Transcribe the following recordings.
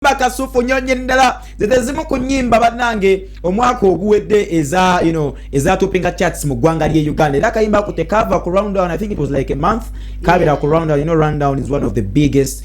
Kasufu nyonye ndala zetezimu ku nnyimba bannange omwaka oguwedde eza topinga charts mu ggwanga lye Uganda era kayimba ku tekava ku rundown. I think it was like a month kabira ku rundown. Rundown is one of the biggest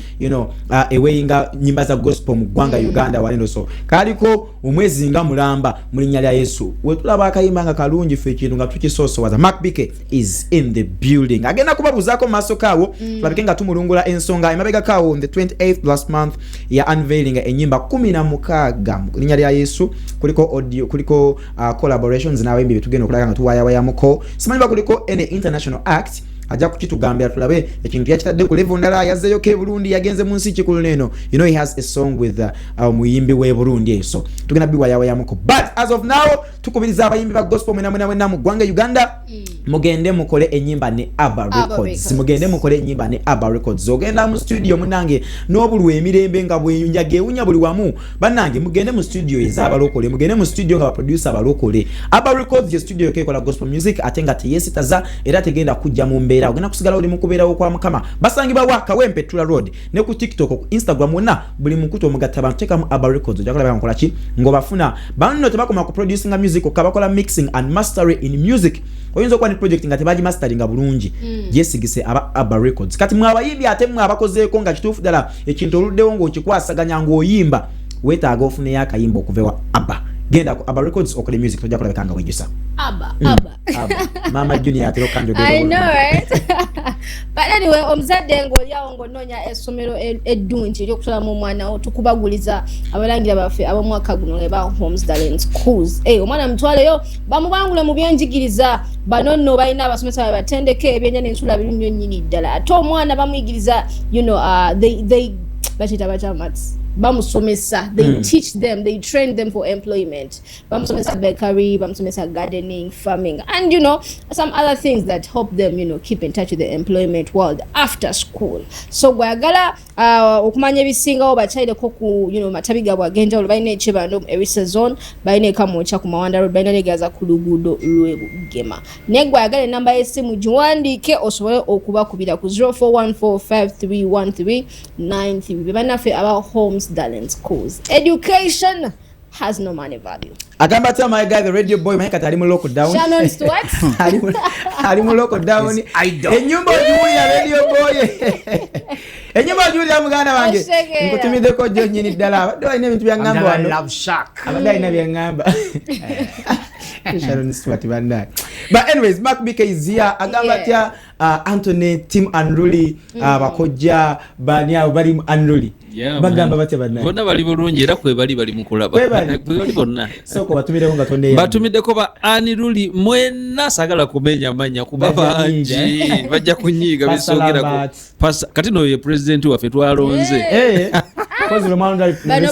eweyinga nyimba za gospel mu ggwanga Uganda walendo. So kaliko omwezi nga mulamba mu linnya lya Yesu wetulaba akayimba nga kalungi fe kintu nga tukisoosowaza. Mark Bike is in the building agenda kubabuzaako maaso kaawo tulabike nga tumulungula ensonga emabega kaawo on the 28th last month ya unveil enyimba 16 linnya lya Yesu kuliko audio kuliko collaborations nawe mbi tugenda okulaga nga tuwayawayamuko simanyi kuliko any international act aja kukitugambira tulabe ekintu yakitadde ku level ndala yazzeyo ke Burundi yagenze mu nsi kikulu neno. He has a song with muyimbi we Burundi so tugenda biwayawayamuko but as of now tukubiriza abayimbi ba gospel mwena mu ggwanga Uganda mugende mukole enyimba ne Abba Records. Mugende mukole enyimba ne Abba Records ogenda mu studio munange n'obulwa emirembe nga bweyunja gewunya buli wamu bannange mugende mu studio ez'abalokole mugende mu studio nga producer abalokole. Abba Records ye studio kekola gospel music atenga teyesitaza era tegenda kujja mu mbeera ogenda kusigala oli mu kubeerawo kwa Mukama. Basangibwa waka wempe Tula Road ne ku TikTok ku Instagram wonna buli mukuto omugatta abantu teka mu Abba Records ojja kulaba nkola ki ngo bafuna banno tebakoma ku producing music okabakola mixing and mastering in music oyinza okuba ne project nga tebaji mastering bulungi yesigise Abba Records. Kati mwabayimbi ate mwabakozeeko nga kituufu ddala ekintu oluddewo ng'okikwasaganya ng'oyimba weetaaga ofune yakayimba okuvewa Abba. Genda ku Abba Records okole music tojja kulabeka nga wejusa Abba Mama Junior atero kanjo gero. I know right. But anyway omuzadde ng'olyawo ng'onoonya essomero eddungi ery'okusola mu mwana wo tukubaguliza abalangira baffe ab'omwaka guno nga ba Homes Darling Schools. Omwana mutwaleyo bamubangule mu byenjigiriza bano nno balina abasomesa babatendeke ebyenja n'ensula birungi nnyini ddala ate omwana bamuyigiriza they bachita bachamats bamusomesa they teach them, they train them for employment. Bamusomesa bakery, bamusomesa gardening, farming, and some other things that help them keep in touch with the employment world after school. So gwagala okumanya ebisingawo bakyalireko ku matabi gabwe ag'enjawulo balina ekibando Erisa Zone, balina ekamocha ku Mawanda Road, balina negaza ku luguudo lw'e Bugema. Ne gwagala enamba y'essimu giwandiike osobole okubakubira ku 0414531393 bebanafe aba Homes Darling Schools. Education has no money value. Agamba tell my guy the radio boy man kati ali mu lockdown. Shannon Stewart ali mu lockdown. Enyumba ya radio boy. Enyumba ya muganda wange. Nkutumide ko jjo nyini ddala. Badde ine bintu byangamba wano. Love shack. Abadde ine byangamba. Shannon Stewart banda. But anyways, Mark Bike is here. Agamba tia Anthony Tim Unruly bakojja bani abo bali Unruly. Bagamba batya bana. Bonna bali bulungi era kwe bali mukulaba. Kwe bali bonna. Soko batumire nga tonde ya. Batumideko ba Unruly mwena sagala kumenya manya kuba banji bajja kunyiga bisogera ko. Kati no ye president waffe twalonze. Kozi lo mwana bano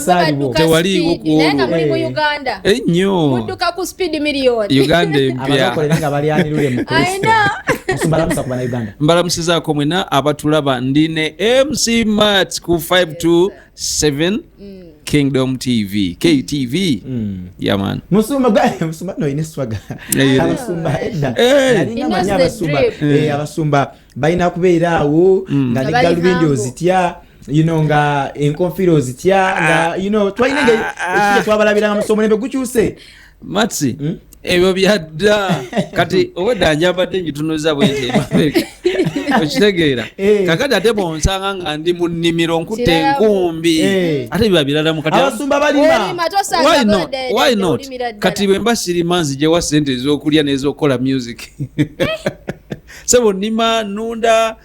tewali nenga muri mu Uganda. Ennyo. Muduka ku speed million. Uganda empya. Abakole nga bali Unruly mu Kristo. I know. Musumbalamusa kubana Uganda. Mbalamusizaako mwena abatulaba ndine MC Matt ku 527 Kingdom TV KTV man musumba no ineswaga abasumba edda nalinga manya abasumba baina kubeera awo nga ligalubindi ozitya nga enkonfiro zitya nga twalina nga ekyo twabalabiranga musomo nembe gukyuse Matsi ebyo byadda kati owedda njambadde njitunuza bwente okitegeera kakati ate bonsanga nga ndi mu nnimiro nkutte enkumbi ate biba birala mukati abasumba balima why not kati bwe mba sirima nzijewa ssente ez'okulya n'ez'okukola music sebo nima nunda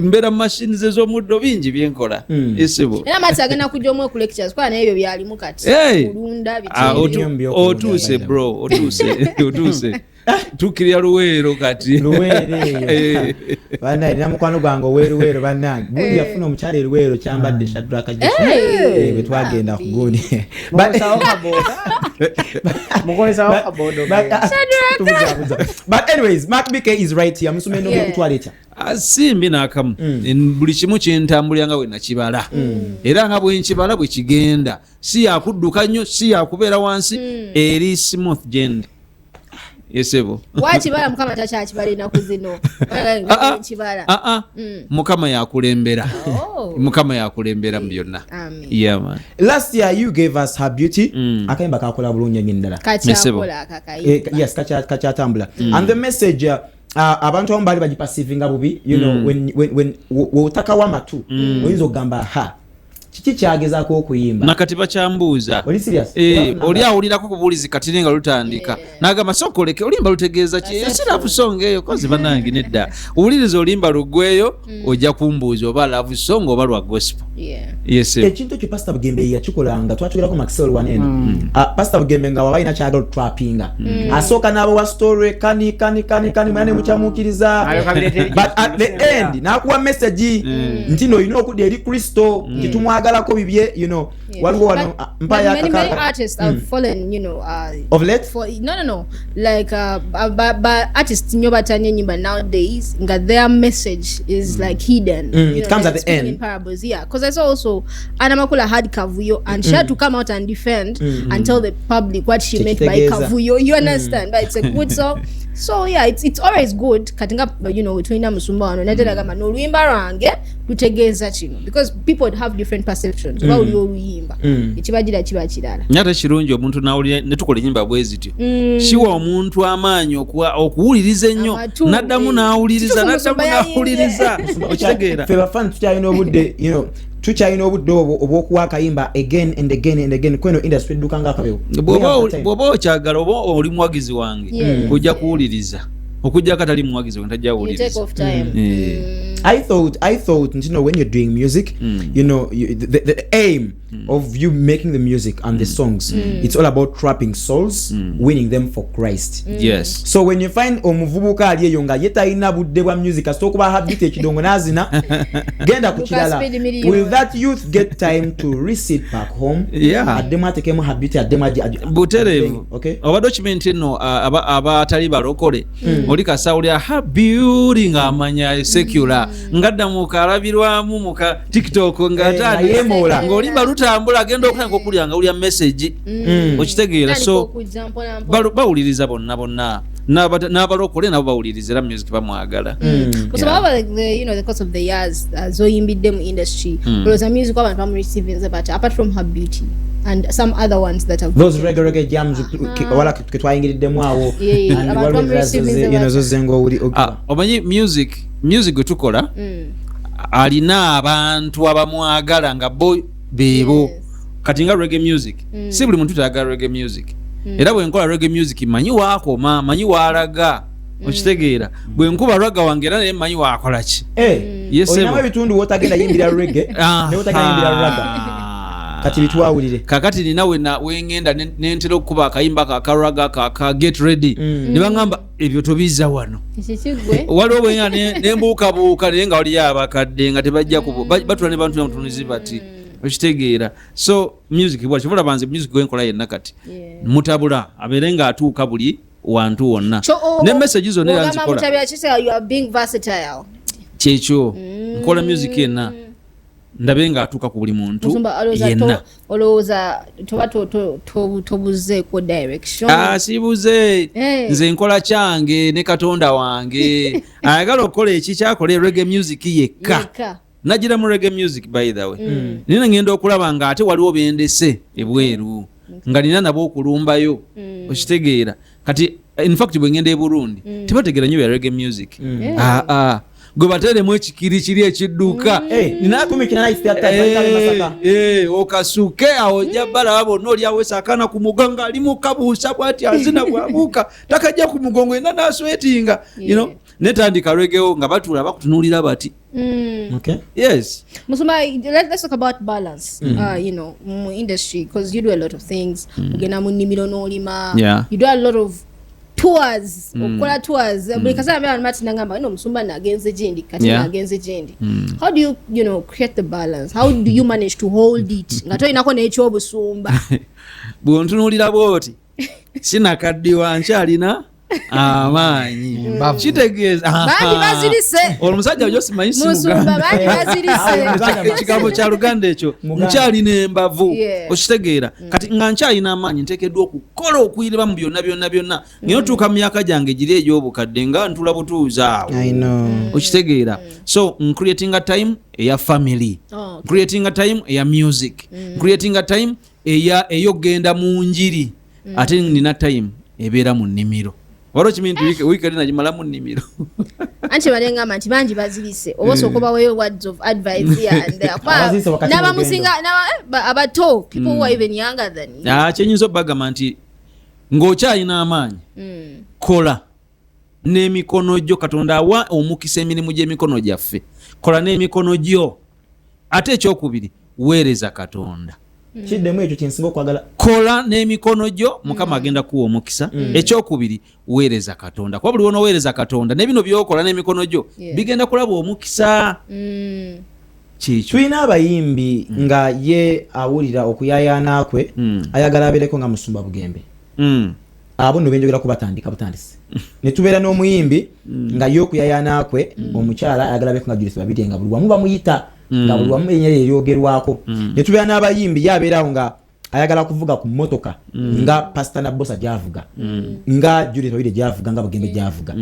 mbera machines ez'omuddo bingi byenkola esebo era Mati agenda kujja omwe ku lectures kwa n'ebyo byali mukati kulunda bitindi otuse bro otuse tukirya luweero kati luweero bana ina mukwano gwange oweruweero bannange buli yafuna omukyala eruweero kyambadde Shadraka bwe twagenda ku gundi but anyways Mark Bike is right here musumeno byokutwala etya asimbi n'akamu buli kimu kyentambulira nga bwe nakibala era nga bwe nkibala bwe kigenda si yakudduka nnyo si yakubeera wansi eri smooth gend yesebo wakibala mukama takyakibala kuzino kibala mukama yakulembera mukama yakulembera mu byonna. Yeah man. Last year you gave us Her Beauty akayimba kakola bulungi nyindala kakyakola akakayimba yes kakyatambula and the message abantu abamu bali bagipasivinga bubi you know when wotaka wamatu oyinza okugamba ha kiki kyagezaako okuyimba nakati bakyambuuza oli awulirako kubuulizi katini nga lutandika n'agamba sokoleke olimba lutegeeza ki sirafu song eyo kozi banange nedda owuliriza olimba luggweyo ojja kumbuuza oba love song oba lwa gospel. Ekintu ekyo Pastor Bugembe yakikolanga twakigerako Maxwell wanene Pastor Bugembe nga wabalina kyagala trappinga asooka n'abo wa story kani mwene mukyamuukiriza but at the end n'akuwa message nti no olina okudda eri Kristo nti tumwagalako bibye you know waliwo wano mpaya many artists have fallen you know of late no like artists nyo batanye nyimba nowadays nga their message is like hidden it comes at the end in parables because I saw also Anamakula had Kavuyo and she had to come out and defend and tell the public what she meant by Kavuyo, you understand, but it's a good song. So yeah, it's always good katinga you know twina musumbano natera kama no luyimba range lutegeza kino because people have different perceptions about oluyimba ekibajira kiba kirala nyata kirungi omuntu nawulira netukola nyimba bwezi tyo shiwa omuntu amaanyi okuwuliriza ennyo naddamu n'awuliriza okitegeera fe bafana tukyalina obudde you know tukyalina obudde obw'okuwa akayimba again and again kweno industry dukanga akabewo bw'oba okyagala oba oli muwagizi wange ojja kuwuliriza okujja katali muwagizi wange tajja kuwuliriza. I thought you know when you're doing music you know the aim of you making the music and the songs it's all about trapping souls winning them for Christ. Yes. So when you find omuvubuka ali eyo nga yetalina budde bwa music asokuba habit ekidongo nazina genda kukirala will that youth get time to resit back home ademateke habit ademaji buterevu oba document eno abatali balokole oli kasawulya ha building amanya secular ngadda mukalabirwamu muka TikTok ngatayemola ngolimba lutambula agenda okanga okulyanga ulya message okitegeera so bawuliriza bonna n'abalokole nabo bawulirizira music bamwagala kusaba like the you know the course of the years zoyimbidde mu industry because music abantu bamu receiving but apart from Her Beauty and some other ones that have those reggae jams wala kitwayingiriddemu awo omanyi music gwetukola alina abantu abamwagala nga bebo kati nga reggae music si buli muntu tayagala reggae music era bwenkola reggae music manyi waakoma manyi waalaga okitegeera bwenkuba raga wange era naye manyi waakola ki olinamu ebitundu wotagenda yimbira reggae ne wotagenda yimbira raga kati bitwawulire kakati nina wengenda nentera okuba akayimba kakaraga kaka get ready ne bangamba ebyo tobiza wano waliwo bwengenda nembuukabuuka naye nga waliyo abakadde nga tebajja batula ne bantu bamutunizi bati okitegeera so music bwa kivula banze music gwenkola yenna kati mutabula abeere nga atuuka buli wantu wonna ne message zonna era nzikola kyekyo nkola music yenna ndabe nga atuuka ku buli muntu yenna olowooza toba tobuzeeko direction sibuze nze nkola kyange ne katonda wange ayagala okukola ekikyakola reggae music yekka nagira mu reggae music by the way nina ngenda okulaba nga ate waliwo bendese ebweru nga nina nabo okulumbayo okitegeera kati in fact bwe ngenda e Burundi tebategeera nnyo bya reggae music gwe bateremu ekikiri kiri ekidduka okasuke awo jabbala bonna oli awesakana ku mugongo ali mukabuusa bwati azina bwabuuka takajja ku mugongo ena naswetinga you know netandika reggae nga batula bakutunuulira bati yes Musuma, let's talk about balance you know mu industry because you do a lot of things ugenda mu nnimiro n'olima you do a lot of tours okola tours because I'm not nangamba no musumba nagenze gindi kati nagenze gindi how do you know create the balance how do you manage to hold it ngato inako n'ekyo obusumba bwontunulira bwoti sinakaddiwa nkyalina amaanyi kitegeeza bangi bazirise omusajja ojo simanyi si musumba bangi bazirise ekigambo kya Luganda ekyo nkyalina embavu okitegeera kati nga nkyalina amaanyi nteekeddwa okukola okuyirira mu byonna naye otuuka mu myaka gyange giri egy'obukadde nga ntula butuuza awo okitegeera so creating a time eya family creating a time eya music creating a time eyogenda mu njiri ate nina time ebeera mu nnimiro waliwo kiminti wiikendi nagimala mu nnimiro anti balengamba nti bangi bazirise oba osooka obaweeyo words of advice here and there n'abamusinga abato people who are even younger than you kyenyinza obbagamba nti ng'okyalina amaanyi kola n'emikono gyo katonda awa omukisa emirimu gy'emikono gyaffe kola n'emikono gyo ate ekyokubiri weereza katonda kiddemu ekyo kyensinga okwagala kola n'emikono gyo mukama agenda kuwa omukisa ekyokubiri weereza katonda kuba buli wonooweereza katonda n'ebino byokola n'emikono gyo bigenda kulaba omukisa kikyo tulina abayimbi nga ye awulira okuyayaana kwe ayagala abeereko nga musumba bugembe abo nno benjogera kubatandika butandisi netubeera n'omuyimbi nga ye okuyayaana kwe omukyala ayagala abeereko nga Judith Babirye nga buli wamu bamuyita nga buli wamu enyeri eryogerwako netubeera n'abayimbi ye abeerawo nga ayagala kuvuga ku mmotoka nga Pastor Nabosa gyavuga nga Judith Babirye gyavuga nga Bugembe gyavuga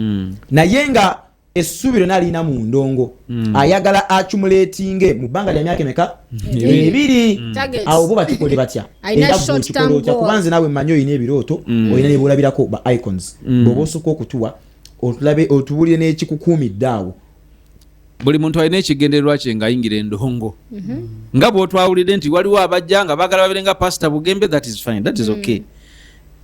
naye nga essuubiro n'alina mu ndongo ayagala accumulatinge mu bbanga lya myaka emeka 2 awo bo bakikole batya era bwekikolo otya kuba nze naawe mmanyi olina ebirooto olina nebulabirako ba icons bw'oba osooka okutuwa otulabe otubuulire n'ekikukuumidde awo buli muntu alina ekigendererwa kye ng'ayingira endongo nga bw'otwawulidde nti waliwo abajja nga baagala babere nga Pastor Bugembe that is fine that is okay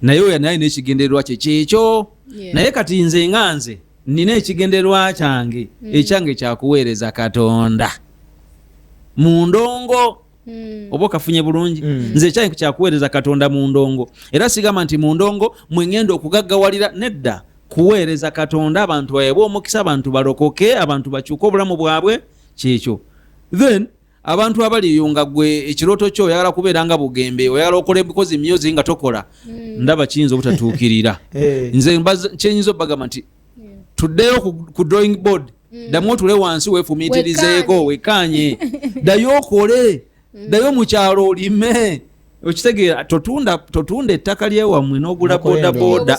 naye oyo alina ekigendererwa kye kyekyo naye kati nze nga nze nina ekigendererwa kyange ekyange kyakuweereza katonda mu ndongo oba okafunye bulungi nze ekyange kyakuweereza katonda mu ndongo era sigamba nti mu ndongo mwengenda okugaggawalira nedda kuweereza katonda abantu baweebwe omukisa abantu balokoke abantu bakyuke obulamu bwabwe kyekyo then abantu abaliyo nga gwe ekirooto kyo oyagala kubeera nga Bugembe oyagala okola ebikozi myozi nga tokola ndaba kiyinza obutatuukirira nze kyenyinza obbagamba nti tuddeyo ku drawing board ddamu otule wansi weefumiitirizeeko wekanye ddayo okole ddayo mu kyalo olime okitegeera totunda ettaka lyewammwe n'ogula bodaboda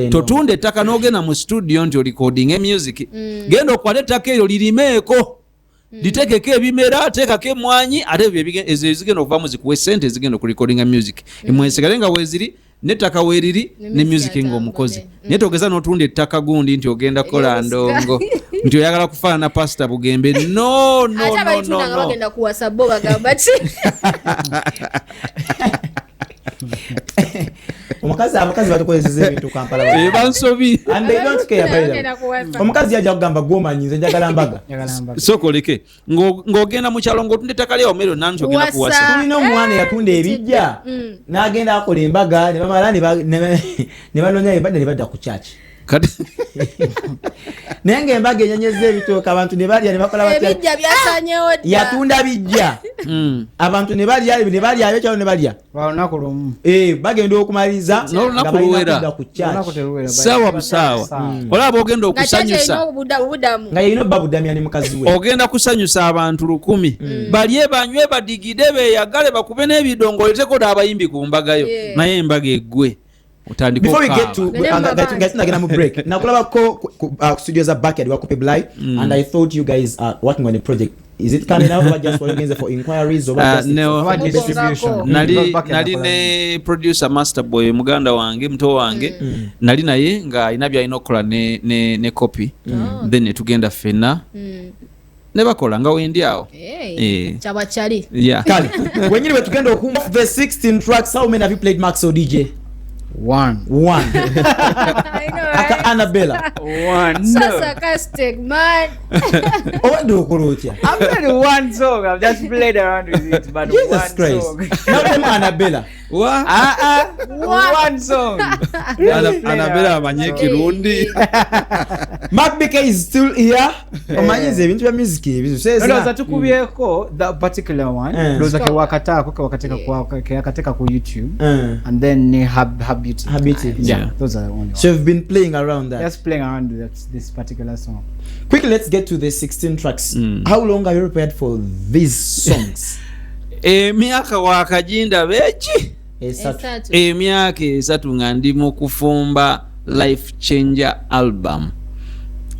totunda ettaka n'ogenda mu studio nti orecording music genda okwala ettaka eryo lirimeeko litekeko ebimera teekako emwanyi ate ezo ezigenda okuvaamu zikuwe sente ezigenda okurecordinga music emwesigale nga weeziri n'ettaka weeriri ne music ng'omukozi naye togeza n'otunda ettaka gundi nti ogenda kola ndongo nti oyagala kufaanana Pastor Bugembe no bagenda kuwasa bo bagamba ki abakazi batukozeseza ebintu Kampala bansobi and they don't care by them omukazi yajja kugamba gwomanyi nze njagala mbaga sokoleke ng'ogenda mu kyalo ng'otunda ettaka lyawo mero nanti ogenda kuwasa tulina omwana eyatunda ebijja n'agenda akola embaga ne bamala ne banonya ebadde ne badda ku kyaki naye ng'embaga enyonyeza ebitooka abantu ne balya ne bakola ebijja byasanyewo dda yatunda bijja abantu ne balyayo kyalo ne balya olunaku lumu bagenda okumaliriza n'olunaku luwera saawa busaawa olaba ogenda okusanyusa nga yalina obba budamya ne mukazi we ogenda kusanyusa abantu 100 balye banywe badigide beeyagale bakube n'ebidongo oleteko n'abayimbi ku mbagayo naye embaga eggwe before we get to nagenda mu break nakulabako ku studio za Backyard wa Kupe Blai and I thought you guys are working on a project. Is it coming out or just for inquiries or no distribution? Nali ne producer Master Boy muganda wange mto wange nali naye nga inabya inokola ne copy then tugenda fena ne bakola nga wendi awo chabachali kale wenyine tugenda okumva the 16 tracks. How many have you played, Max or DJ? One. I know, right? Annabella. One. So sarcastic, man. What do you call it? I've played one song. I've just played around with it, but Jesus one Christ. song. Not them Annabella. What? One song. Annabella manye kirundi. Mark BK is still here. Omanyize ebintu bya music ebizo. No, zatukubyeko that particular one. Those like wakateka ku YouTube. And then have Beauty. Her Beauty. Yeah, those are the only So ones. you've been playing around that. Just playing around with this particular song. Quickly, let's get to the 16 tracks. How long are you prepared for these songs? Emyaka wakajinda beji Esatu. emyaka 3 nga ndi mu kufumba Life Changer album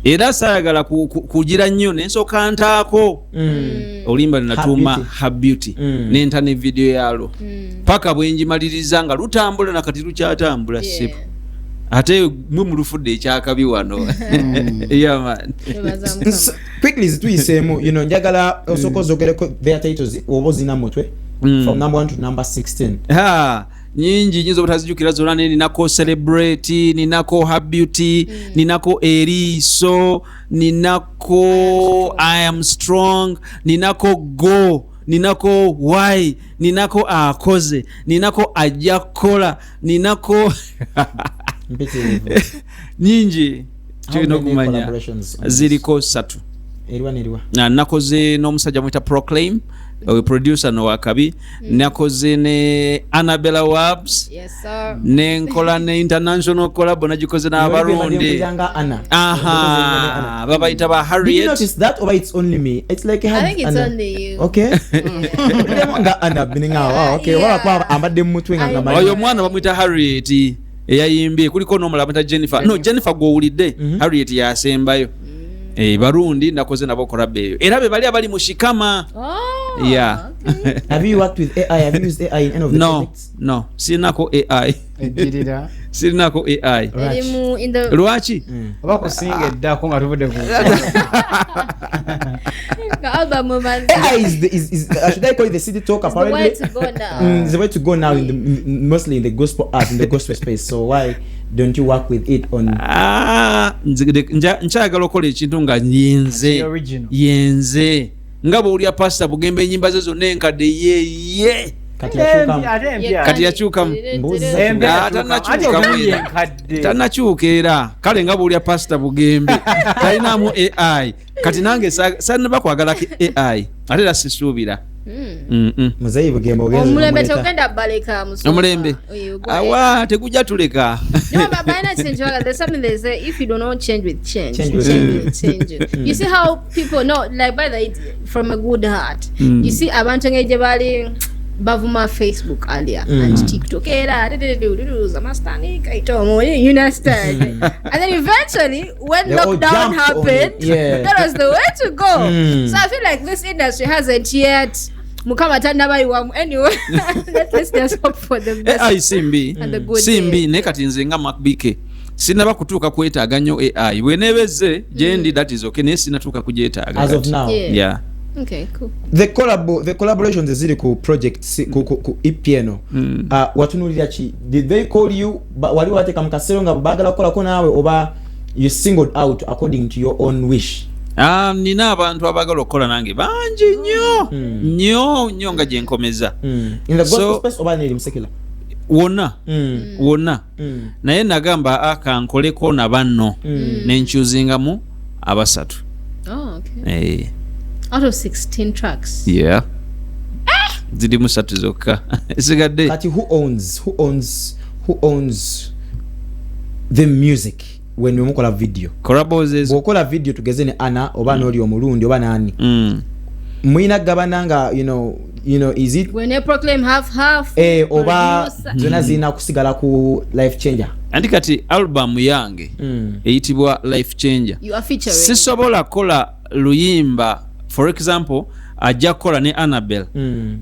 era sayagala kugira nnyo nensooka ntaako olimba linatuuma Her Beauty nenta ne video yalo paka bwenjimaliriza nga lutambula nakati lukyatambula sipo ate mwe mulufudde ekyakabi wano. Yeah man. Quickly zituyisemu, njagala osooka ozogereko their titles oba ozina mutwe from number 1 to number 16. Nyingi nyinzo butazijukira zonna ninako Celebrate, ninako Her Beauty, ninako Eriso, ninako I Am Strong, ninako Go, ninako Why, ninako Akoze, ninako Ajakola, ninako nyingi tulina okumanya ziriko 3. Eriwa nakoze n'omusajja mwita Proclaim producer no wakabi nakoze ne Annabella Wabs. Yes sir. Nenkola ne international collab nagikoze n'abarundi. Babayita ba Harriet. Did you notice that or it's only me? It's like I think it's only you. Okay. Nga Anna bininga. Okay, wala kwa ambadde mutwe nga ngama. Oyo mwana bamwita Harriet eyayimbye kuliko n'omulala bamwita Jennifer. No, Jennifer gwowulidde. Harriet yasembayo. Barundi nakoze nabo collab eyo. Era be bali abali mushikama. Oh. Yeah. Okay. Have you worked with AI? Have you used AI in any of the projects? No. Sinako AI. Sinako AI. In the Lwaki? Oba kusinga eddako nga tuvudde ku. album man. AI is should I call it the city talk apparently? It's the way to go now. It's the way to go now mostly in the gospel art, in the gospel space. So why don't you work with it on nchagala okola ekintu nga yenze nga bw'olya pastor bugembe ennyimba ze zonna enkadde ye kati yakyukamu tannakyuka era kale nga bw'olya pastor bugembe talinamu AI kati nange sanaba kwagalako AI ate era sisuubira muzeyi bugembe omulembe tegenda baleka musoma omulembe awa tegujja tuleka no but by not change there's something they say if you do not change with change. You see how people know like by the from a good heart you see abantu ngeje bali bavuma Facebook earlier and TikTok era zamastani kaitomo you understand and then eventually when lockdown happened that was the way to go. So I feel like this industry hasn't yet mukama tandabayi wamu anyway. Let's just hope for the best. AI simbi and the good simbi ne kati nze nga makbike sinaba kutuuka kwetaaga nnyo AI bwenebeze gyendi that is okay naye sinatuuka kugyetaaga as of now. Yeah. Okay, cool. The collaborations eziri ku project ku EPNO watunulira ki? Did they call you wali wateka mukasero nga bagala kukolako naawe oba you singled out according to your own wish? Nina abantu abagala okukola nange bangi nnyo nga gyenkomeza In the gospel space oba neri musekula? wonna naye nagamba akankoleko na banno nenkyuzingamu abasatu. Oh, okay. Out of 16 tracks. Yeah. Zidi musatu zokka. Sigadde. Kati who owns the music when we mukola video? Coraboses. Bokola video tugeze ne Anna oba noli omulundi oba nani. Muina gabananga you know is it when they proclaim half oba zona zina kusigala ku Life Changer? Andi kati album yange eyitibwa Life Changer. You are featuring. Sisobola kola luyimba for example ajakola ne Annabelle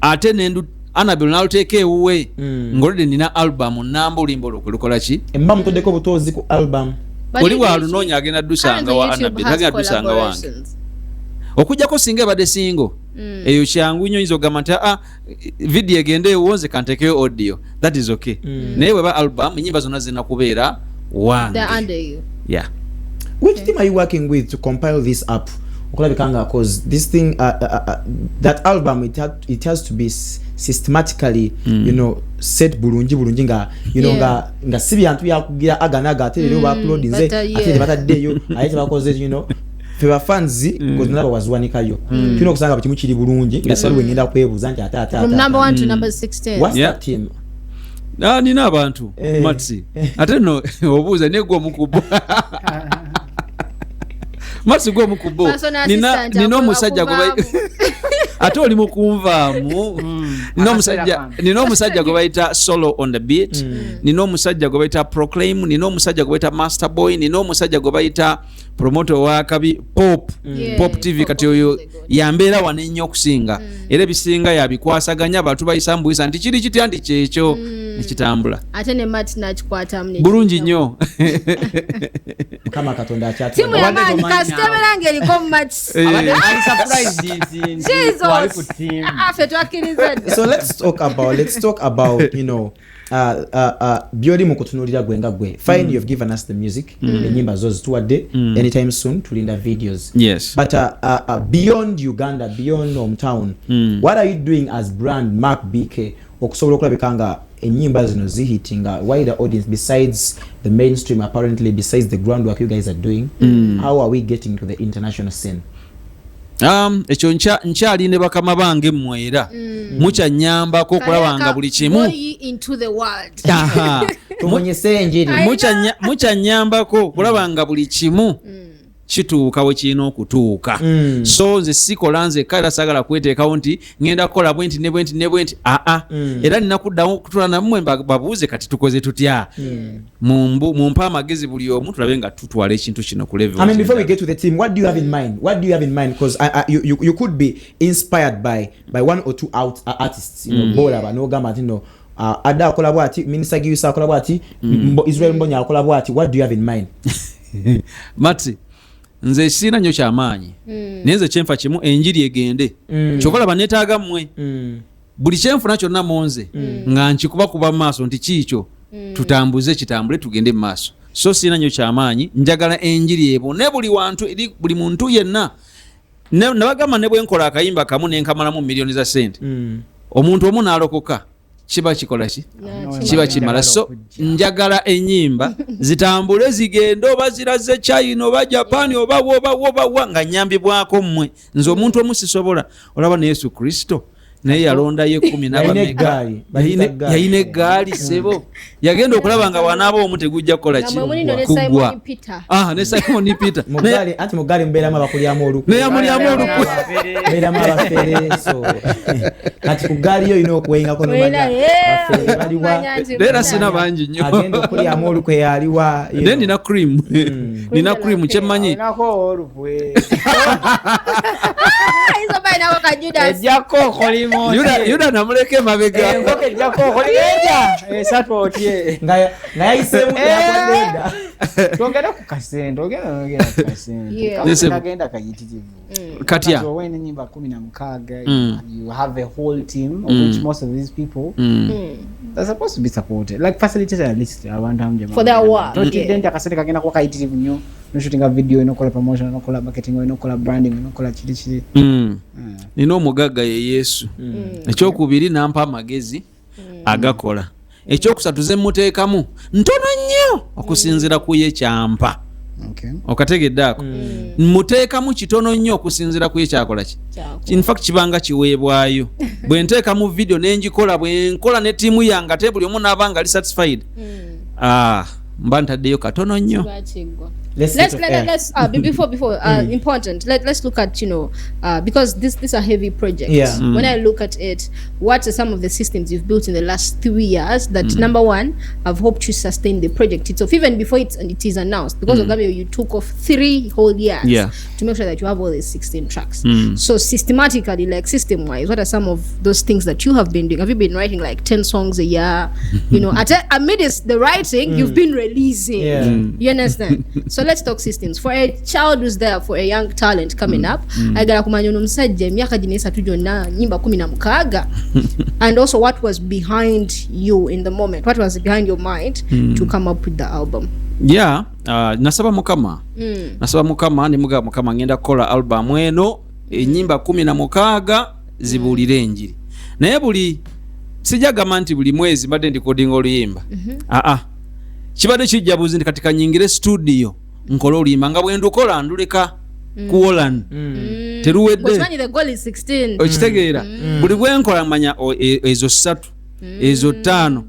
ate nendu Annabelle naluteeka ewuwe ngolide nina album namba olimba olukola ki emba mutodeko butozi ku album oli walunoonya agenda ddusanga wa Annabelle agenda ddusanga wange okujjako singa ebadde singo eyo kyangu nnyo yinza okugamba nti video egende ewonze kantekeyo audio that is okay naye weba album ennyimba zonna zirina kubeera wange. Yeah. Which team are you working with to compile this up? Because this thing that album it has to be systematically set bulungi nga nga sibi antu yakugira aganaga ate lero upload nze ate bataddeyo ayite bakoze feba fans because naba wazwanikayo kino okusanga kimu kiri bulungi nga sali wengenda kwebuza nti ata from number 1 to number 16. What's that team? nina abantu Matsi ate no obuuza negwa mukubo Matsi gwa mukubo nina omusajja gwe ate oli mukunvaamu nina omusajja gwe bayita Solo on the Beat nina omusajja gwe bayita Proclaim nina omusajja gwe bayita Master Boy nina omusajja gwe bayita promoter wa kabi Pop TV kati oyo yambeera wane nnyo okusinga era ebisinga yabikwasaganya abantu bayisambuisa nti kiri kitya nti kyekyo nekitambula ate ne Matt nakikwata mne bulungi nnyo Mukama Katonda akyatula timu ya maanyi kasitebera ng'eriko mu Matt afe twakkiriza so let's talk about you know byoli mu kutunulira gwe nga gwe fine you've given us the music enyimba zo zituwadde anytime soon tulinda videos yes but beyond Uganda beyond hometown what are you doing as brand Mark BK okusobola okulabika nga enyimba zino zihitinga wider audience besides the mainstream apparently besides the groundwork you guys are doing how are we getting to the international scene ekyo nkyali ne bakama bange mmwera mukyanyambako okulabanga buli kimu mukyanyambako okulabanga buli kimu kituuka we kirina okutuuka so nze sikola nze kale sagala kweteekawo nti ngenda kukola bwenti ne bwenti ne bwenti era nina kuddawo okutula nammwe babuuze kati tukoze tutya mumpa amagezi buli omu tulabe nga tutwala ekintu kino ku level. I mean, before we get to the team, what do you have in mind? Because you could be inspired by one or two artists, you know, bola banogamba you know ada akola bwati Minister Giyusa akola bwati Israel Mbonya akola bwati. What do you have in mind? Matsi nze sina nnyo kyamaanyi nenze kyenfa kimu enjiri egende kyokola banetaaga mmwe buli kyenfuna kyonna monze nga nkikuba kuba maaso nti kiikyo tutambuze kitambule tugende maaso so sina nnyo kyamaanyi njagala enjiri ebo ne buli wantu eri buli muntu yenna nabagamba ne bwenkola akayimba kamu nenkamalamu milioni za sente omuntu omu n'alokoka kiba kikola ki kiba kimala so njagala enyimba zitambule zigende oba ziraze China oba Japan oba nga nyambibwako mmwe nze omuntu omu sisobola olaba ne Yesu Kristo naye yalonda ye 10 yayina eggaali sebo yagenda okulaba nga wanaaba omu tegujja kukola ki kugwa ne Simon Peter anti mugaali mbeeramu abakulyamu olukwe neyamulyamu olukwe mbeeramu abafere so kati ku gaali yo olina okuweyingako nomanya abafere baliwa leera sina bangi nnyo agenda okulyamu olukwe yaliwa naye nina cream kyemmanyi Yuda namuleke mabega nga yayisemu yakwenda togenda ku kasente agenda kayitirivu katya when nyimba 16 you have a whole team of which most of these people they're supposed to be supported like facilitated at least around time for their work then akasente kagenda kwa kayitirivu nnyo no shooting a video no kola promotion no kola marketing no kola branding no kola chili nino omugagga ye Yesu ekyokubiri nampa amagezi agakola ekyokusatu ze muteekamu ntono nnyo okusinzira ku ye kyampa okategeddaako muteekamu kitono nnyo okusinzira ku ye kyakola ki in fact kibanga kiweebwayo bwe nteekamu video nenjikola bwe nkola ne tiimu yange ate buli omu naabanga ali satisfied mba ntaddeyo katono nnyo. Let's before important. Let's look at because these are heavy projects. Yeah. When I look at it, what are some of the systems you've built in the last 3 years that number one have helped you sustain the project itself even before it is announced because of that you took off 3 whole years to make sure that you have all these 16 tracks. So systematically, like system wise, what are some of those things that you have been doing? Have you been writing like 10 songs a year? Amidst the writing, you've been releasing. You understand? So let's talk systems. For a child who's there, for a young talent coming up, agala kumanya omusajja emyaka gino 3 gyonna nyimba 16 and also what was behind you in the moment, what was behind your mind to come up with the album? Nasaba mukama nimuga mukama ngenda kukola album eno enyimba 16 zibuulire enjiri naye buli sijagamba nti buli mwezi mbadde ndikodinga oluyimba kibadde kijjabuzi nti katika nyingire studio nkola oluyimba nga bwe ndukola nduleka kuwolan teruwedde okitegeera buli bwe nkola manya ezo 3 ezo 5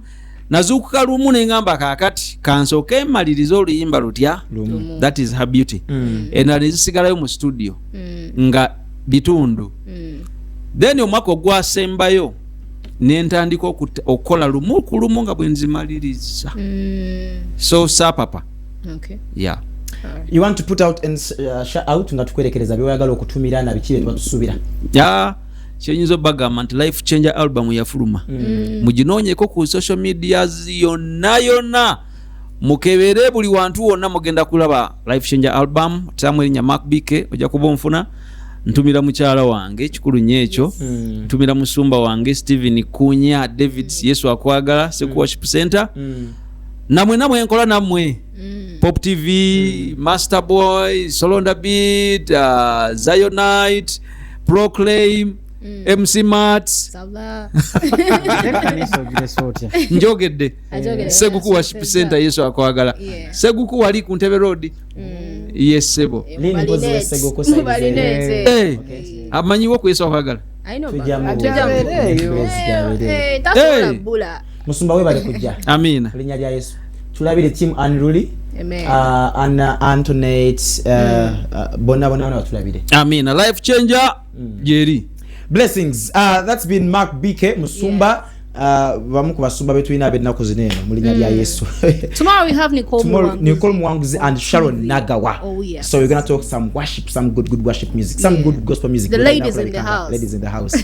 nazuukuka lumu nengamba kaakati kansooke mmaliriza oluyimba lutya that is her beauty endala nezisigalayo mu studio nga bitundu then omwaka ogwasembayo nentandika okukola lumu ku lumu nga bwe nzimaliriza so sapapa yeah. You want to put out and shout out nga tukwerekereza by'oyagala okutumira na biki bye batusubira kyenyinza obagamba nti Life Changer album yafuluma muginoonyeko ku social media yonna mukebere buli wantu wonna mugenda kulaba Life Changer album tamu erinnya Mark BK ojja kuba onfuna ntumira mukyala wange kikulu nnyo ekyo ntumira musumba wange Steven Kunya David Yesu akwagala Seku Worship Center namwe enkola namwe Pop TV Master Boy Solonda Beat Zionite Proclaim MC Mats njogedde Seguku Worship Center Yesu akwagala Seguku wali ku Ntebe Road yes sebo amanyiwo ku Yesu akwagala musumba we bali kujja amina linnya lya Yesu tulabire team Unruly Antoinette bonna batulabire amina Life Changer jeri blessings that's been Mark BK musumba bamu ku basumba betu ina benako zineno mu linnya lya Yesu tomorrow we have Nicole Mwanguzi and Sharon Nagawa so we're going to talk some worship, some good worship music, some good gospel music. The ladies in the house.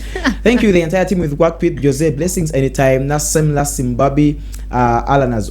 Thank you the entire team with work with Jose. Blessings anytime. Nasim Bobby Alan as